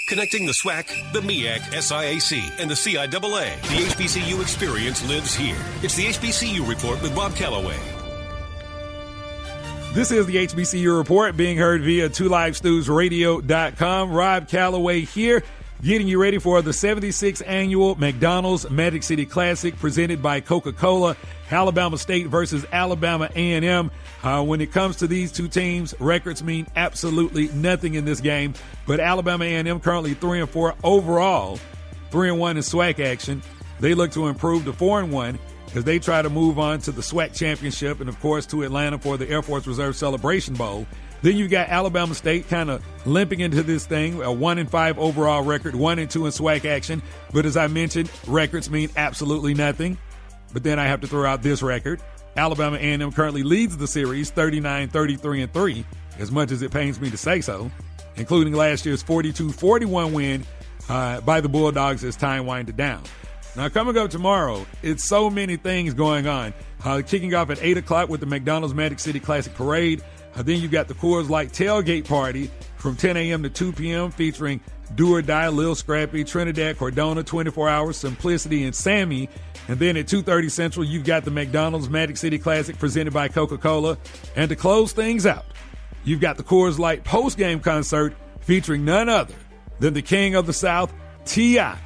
Connecting the SWAC, the MEAC, SIAC, and the CIAA. The HBCU experience lives here. It's the HBCU Report with Rob Calloway. This is the HBCU Report being heard via 2livestewsradio.com. Rob Calloway here, getting you ready for the 76th annual McDonald's Magic City Classic presented by Coca Cola. Alabama State versus Alabama A&M. When it comes to these two teams, records mean absolutely nothing in this game. But Alabama A&M currently 3-4 overall, 3-1 in SWAC action. They look to improve to 4-1 as they try to move on to the SWAC championship and, of course, to Atlanta for the Air Force Reserve Celebration Bowl. Then you got Alabama State kind of limping into this thing, a 1-5 overall record, 1-2 in SWAC action. But as I mentioned, records mean absolutely nothing. But then I have to throw out this record. Alabama A&M currently leads the series 39-33-3, as much as it pains me to say so, including last year's 42-41 win by the Bulldogs as time winded down. Now, coming up tomorrow, it's so many things going on. Kicking off at 8 o'clock with the McDonald's Magic City Classic Parade. Then you've got the Coors Light Tailgate Party from 10 a.m. to 2 p.m. featuring Do or Die, Lil Scrappy, Trinidad Cordona, 24 Hours, Simplicity, and Sammy. And then at 2:30 Central, you've got the McDonald's Magic City Classic presented by Coca Cola. And to close things out, you've got the Coors Light post-game concert featuring none other than the King of the South, T.I.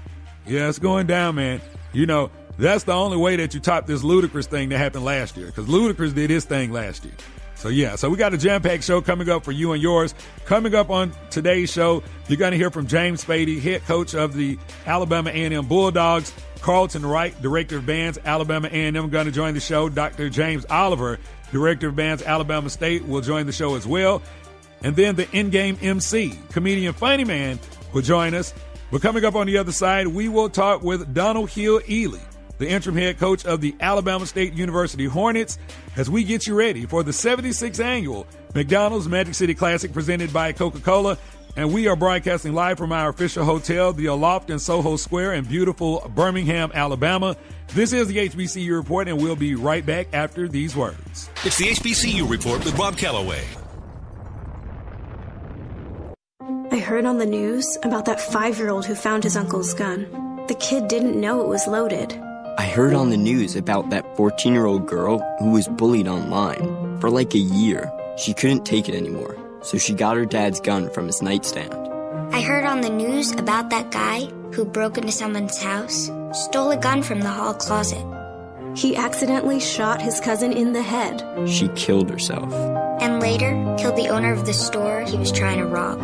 Yeah, it's going down, man. You know, that's the only way that you top this Ludacris thing that happened last year, because Ludacris did his thing last year. So we got a jam-packed show coming up for you and yours. Coming up on today's show, you're going to hear from James Spady, head coach of the Alabama A&M Bulldogs. Carlton Wright, director of bands, Alabama A&M, going to join the show. Dr. James Oliver, director of bands, Alabama State, will join the show as well. And then the in-game MC, comedian Funny Maine, will join us. But coming up on the other side, we will talk with Donald Hill-Eley, the interim head coach of the Alabama State University Hornets, as we get you ready for the 76th annual McDonald's Magic City Classic presented by Coca Cola. And we are broadcasting live from our official hotel, the Aloft in Soho Square in beautiful Birmingham, Alabama. This is the HBCU Report, and we'll be right back after these words. It's the HBCU Report with Rob Calloway. I heard on the news about that 5-year-old who found his uncle's gun. The kid didn't know it was loaded. I heard on the news about that 14-year-old girl who was bullied online. For like a year, she couldn't take it anymore, so she got her dad's gun from his nightstand. I heard on the news about that guy who broke into someone's house, stole a gun from the hall closet. He accidentally shot his cousin in the head. She killed herself. And later, killed the owner of the store he was trying to rob.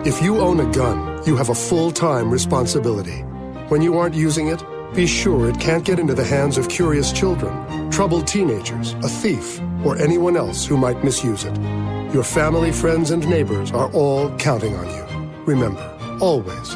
If you own a gun, you have a full-time responsibility. When you aren't using it, be sure it can't get into the hands of curious children, troubled teenagers, a thief, or anyone else who might misuse it. Your family, friends, and neighbors are all counting on you. Remember, always,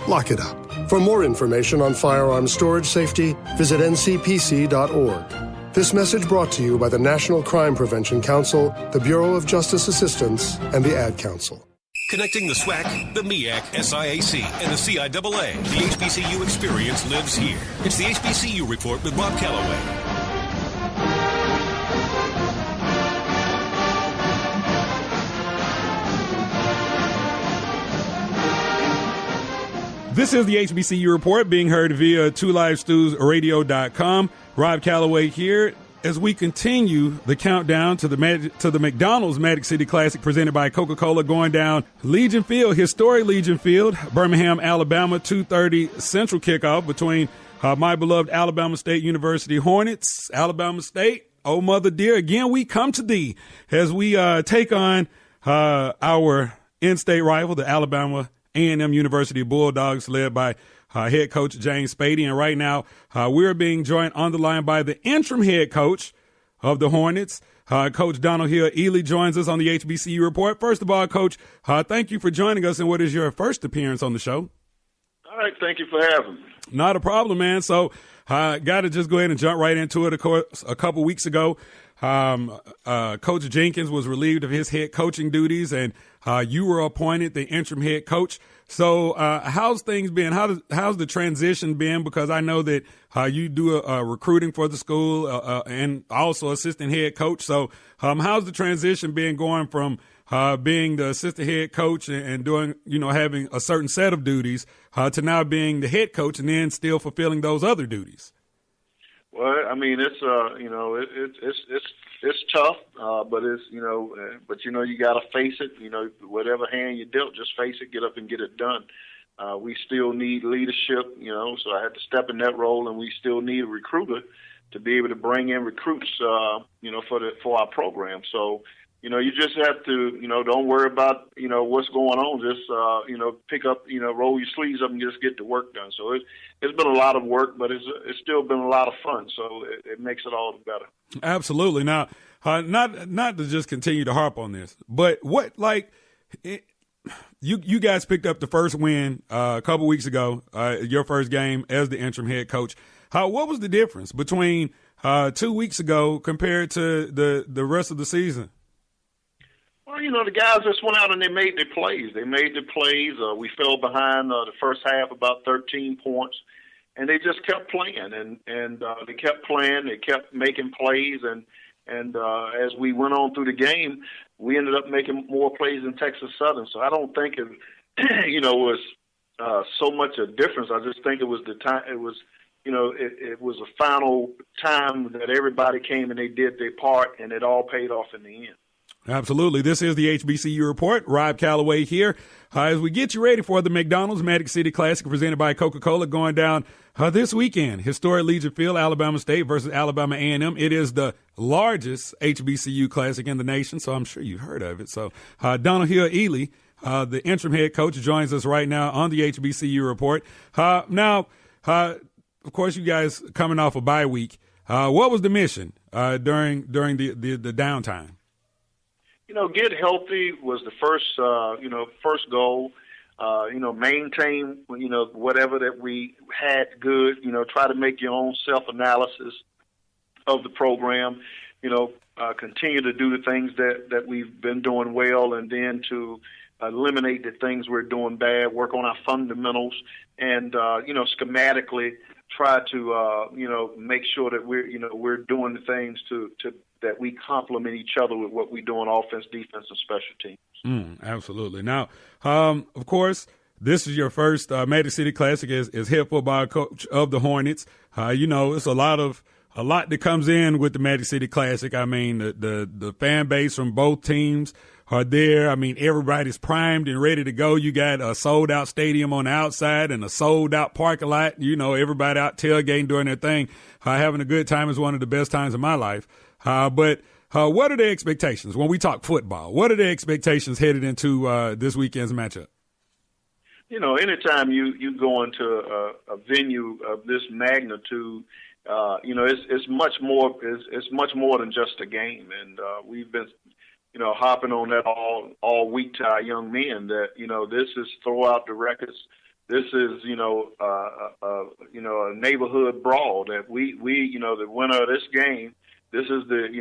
lock it up. For more information on firearms storage safety, visit ncpc.org. This message brought to you by the National Crime Prevention Council, the Bureau of Justice Assistance, and the Ad Council. Connecting the SWAC, the MEAC, SIAC, and the CIAA. The HBCU experience lives here. It's the HBCU Report with Rob Calloway. This is the HBCU Report being heard via 2livestewsradio.com. Rob Calloway here as we continue the countdown to the McDonald's Magic City Classic presented by Coca Cola, going down Legion Field, historic Legion Field, Birmingham, Alabama, 2:30 Central kickoff between my beloved Alabama State University Hornets. Alabama State, oh mother dear, again we come to thee as we take on our in-state rival, the Alabama A&M University Bulldogs, led by head coach James Spady. And right now, we're being joined on the line by the interim head coach of the Hornets. Coach Donald Hill-Eley joins us on the HBCU Report. First of all, Coach, thank you for joining us in what is your first appearance on the show. All right, thank you for having me. Not a problem, man. So got to just go ahead and jump right into it. Of course, a couple weeks ago, Coach Jenkins was relieved of his head coaching duties, and you were appointed the interim head coach. So how's things been? How's the transition been? Because I know that you do recruiting for the school and also assistant head coach. So how's the transition been going from being the assistant head coach and doing, having a certain set of duties to now being the head coach and then still fulfilling those other duties? Well, I mean, it's it's tough, but it's you got to face it. Whatever hand you dealt, just face it, get up and get it done. We still need leadership, so I had to step in that role, and we still need a recruiter to be able to bring in recruits, for our program. So, you just have to, don't worry about, what's going on. Just, pick up, roll your sleeves up and just get the work done. So it's been a lot of work, but it's still been a lot of fun. So it makes it all the better. Absolutely. Now, not to just continue to harp on this, but you guys picked up the first win a couple weeks ago, your first game as the interim head coach. What was the difference between 2 weeks ago compared to the rest of the season? Well, the guys just went out and they made their plays. We fell behind the first half about 13 points, and they just kept playing. And they kept playing. They kept making plays. And as we went on through the game, we ended up making more plays than Texas Southern. So I don't think it, was so much a difference. I just think it was the time. It was, it was a final time that everybody came and they did their part, and it all paid off in the end. Absolutely. This is the HBCU Report. Rob Calloway here. As we get you ready for the McDonald's Magic City Classic presented by Coca Cola going down this weekend. Historic Legion Field, Alabama State versus Alabama A&M. It is the largest HBCU Classic in the nation, so I'm sure you've heard of it. So Donald Hill-Eley, the interim head coach, joins us right now on the HBCU Report. Now, of course, you guys coming off a bye week. What was the mission during the downtime? Get healthy was the first goal. Maintain, whatever that we had good, try to make your own self-analysis of the program, continue to do the things that we've been doing well, and then to eliminate the things we're doing bad, work on our fundamentals, and, schematically try to, make sure that we're doing the things that we complement each other with what we do on offense, defense, and special teams. Absolutely. Now, of course, this is your first Magic City Classic as head football coach of the Hornets. It's a lot that comes in with the Magic City Classic. I mean, the fan base from both teams are there. I mean, everybody's primed and ready to go. You got a sold-out stadium on the outside and a sold-out parking lot. Everybody out tailgating, doing their thing. Having a good time is one of the best times of my life. But what are the expectations when we talk football? What are the expectations headed into this weekend's matchup? Anytime you go into a venue of this magnitude, it's much more. It's much more than just a game, and we've been, hopping on that all week to our young men that this is throw out the records. This is a neighborhood brawl that we the winner of this game. This is as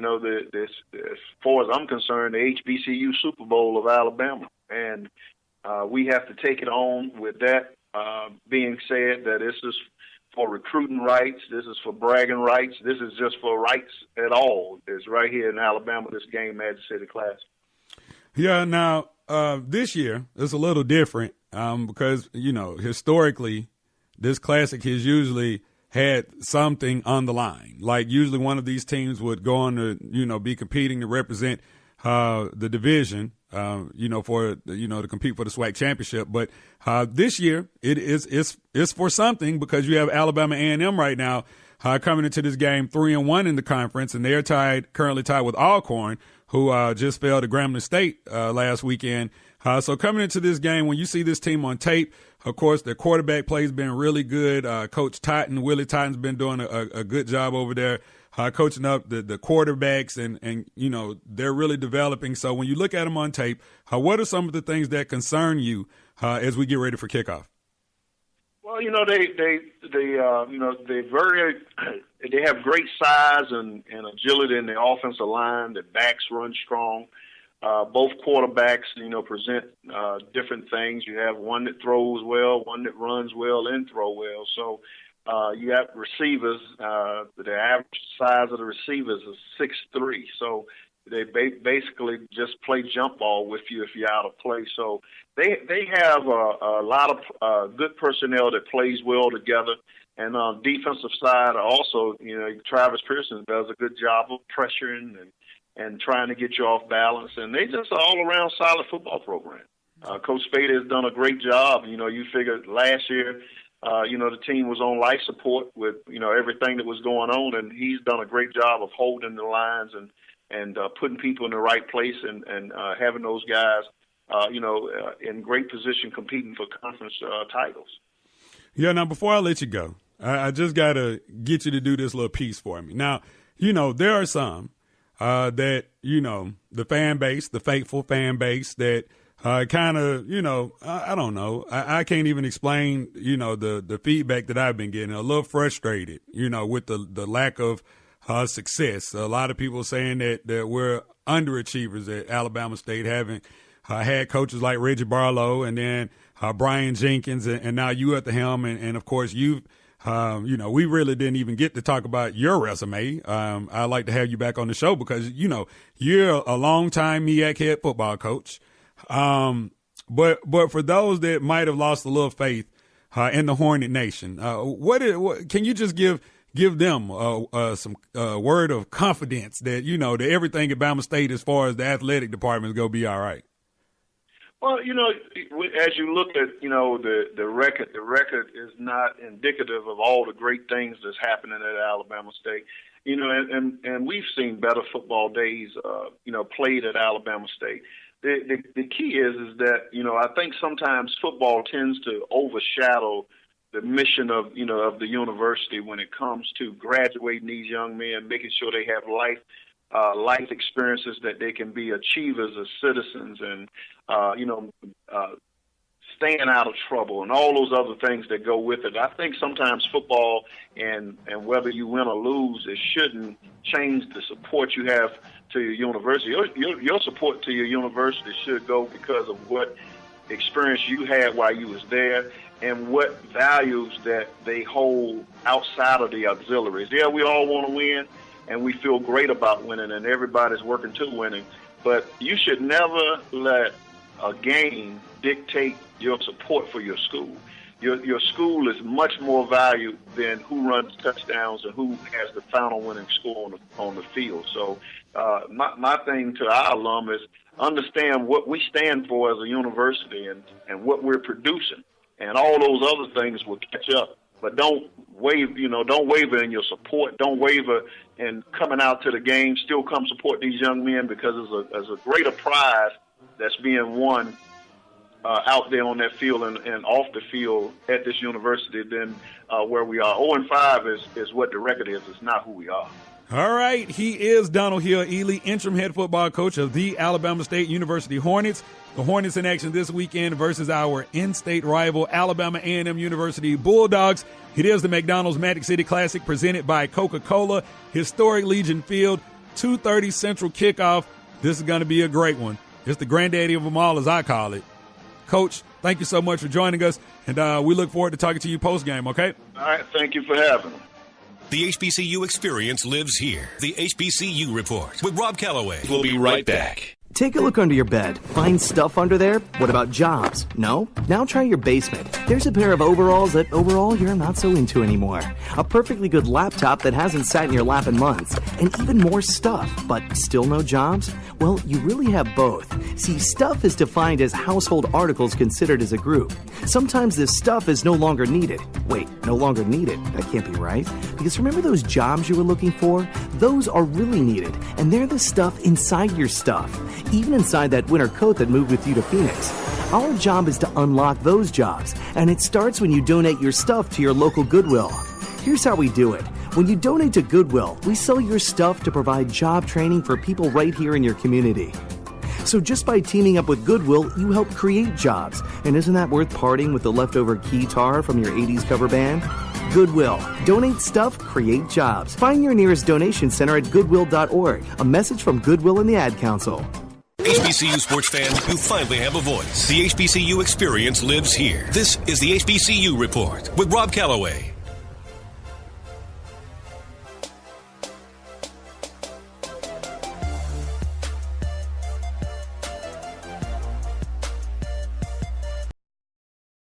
far as I'm concerned, the HBCU Super Bowl of Alabama, and we have to take it on. With that being said, that this is for recruiting rights, this is for bragging rights, this is just for rights at all. It's right here in Alabama. This game, Magic City Classic. Yeah. Now this year it's a little different because historically this classic has usually had something on the line. Like usually one of these teams would go on to, be competing to represent the division, to compete for the SWAC championship. But this year it's for something because you have Alabama A&M right now coming into this game 3-1 in the conference, and they're currently tied with Alcorn, who just fell to Grambling State last weekend. So coming into this game, when you see this team on tape, of course, their quarterback play has been really good. Coach Willie Totten's been doing a good job over there coaching up the quarterbacks, and they're really developing. So when you look at them on tape, what are some of the things that concern you as we get ready for kickoff? Well, they have great size and agility in the offensive line. The backs run strong. Both quarterbacks, present different things. You have one that throws well, one that runs well and throw well. So you have receivers. The average size of the receivers is 6'3". So they basically just play jump ball with you if you're out of place. So they have a lot of good personnel that plays well together. And on defensive side, also, Travis Pearson does a good job of pressuring and trying to get you off balance. And they just an all-around solid football program. Coach Spady has done a great job. You figured last year, the team was on life support with, everything that was going on, and he's done a great job of holding the lines and putting people in the right place and having those guys, in great position competing for conference titles. Yeah, now before I let you go, I just got to get you to do this little piece for me. Now, there are some that, the fan base, the faithful fan base that kind of, I don't know. I can't even explain, the feedback that I've been getting. A little frustrated, with the lack of success. A lot of people saying that we're underachievers at Alabama State, having had coaches like Reggie Barlow and then Brian Jenkins and now you at the helm. And of course, you've we really didn't even get to talk about your resume. I'd like to have you back on the show because, you're a longtime MEAC head football coach. But for those that might have lost a little faith in the Hornet Nation, what can you just give them some word of confidence that, that everything at Bama State as far as the athletic department is going to be all right? Well, as you look at, the record is not indicative of all the great things that's happening at Alabama State. And we've seen better football days, played at Alabama State. The key is that, I think sometimes football tends to overshadow the mission of the university when it comes to graduating these young men, making sure they have life experiences that they can be achievers as citizens and, staying out of trouble and all those other things that go with it. I think sometimes football and whether you win or lose, it shouldn't change the support you have to your university. Your support to your university should go because of what experience you had while you was there and what values that they hold outside of the auxiliaries. Yeah, we all want to win, and we feel great about winning, and everybody's working to winning. But you should never let a game dictate your support for your school. Your school is much more valued than who runs touchdowns and who has the final winning score on the field. So my thing to our alum is understand what we stand for as a university and what we're producing, and all those other things will catch up. But don't waver in your support. Don't waver in coming out to the game. Still come support these young men because there's a greater prize that's being won out there on that field and off the field at this university than where we are. 0-5 is what the record is. It's not who we are. All right. He is Donald Hill-Eley, interim head football coach of the Alabama State University Hornets. The Hornets in action this weekend versus our in-state rival, Alabama A&M University Bulldogs. It is the McDonald's Magic City Classic presented by Coca Cola. Historic Legion Field, 2:30 Central kickoff. This is going to be a great one. It's the granddaddy of them all, as I call it. Coach, thank you so much for joining us, and we look forward to talking to you post-game, okay? All right, thank you for having me. The HBCU experience lives here. The HBCU Report with Rob Calloway. We'll be right back. Take a look under your bed. Find stuff under there? What about jobs? No? Now try your basement. There's a pair of overalls that overall you're not so into anymore. A perfectly good laptop that hasn't sat in your lap in months. And even more stuff, but still no jobs? Well, you really have both. See, stuff is defined as household articles considered as a group. Sometimes this stuff is no longer needed. Wait, no longer needed? That can't be right. Because remember those jobs you were looking for? Those are really needed, and they're the stuff inside your stuff. Even inside that winter coat that moved with you to Phoenix. Our job is to unlock those jobs, and it starts when you donate your stuff to your local Goodwill. Here's how we do it. When you donate to Goodwill, we sell your stuff to provide job training for people right here in your community. So just by teaming up with Goodwill, you help create jobs. And isn't that worth parting with the leftover keytar from your 80s cover band? Goodwill. Donate stuff, create jobs. Find your nearest donation center at goodwill.org. A message from Goodwill and the Ad Council. HBCU sports fans, you finally have a voice. The HBCU experience lives here. This is the HBCU Report with Rob Calloway.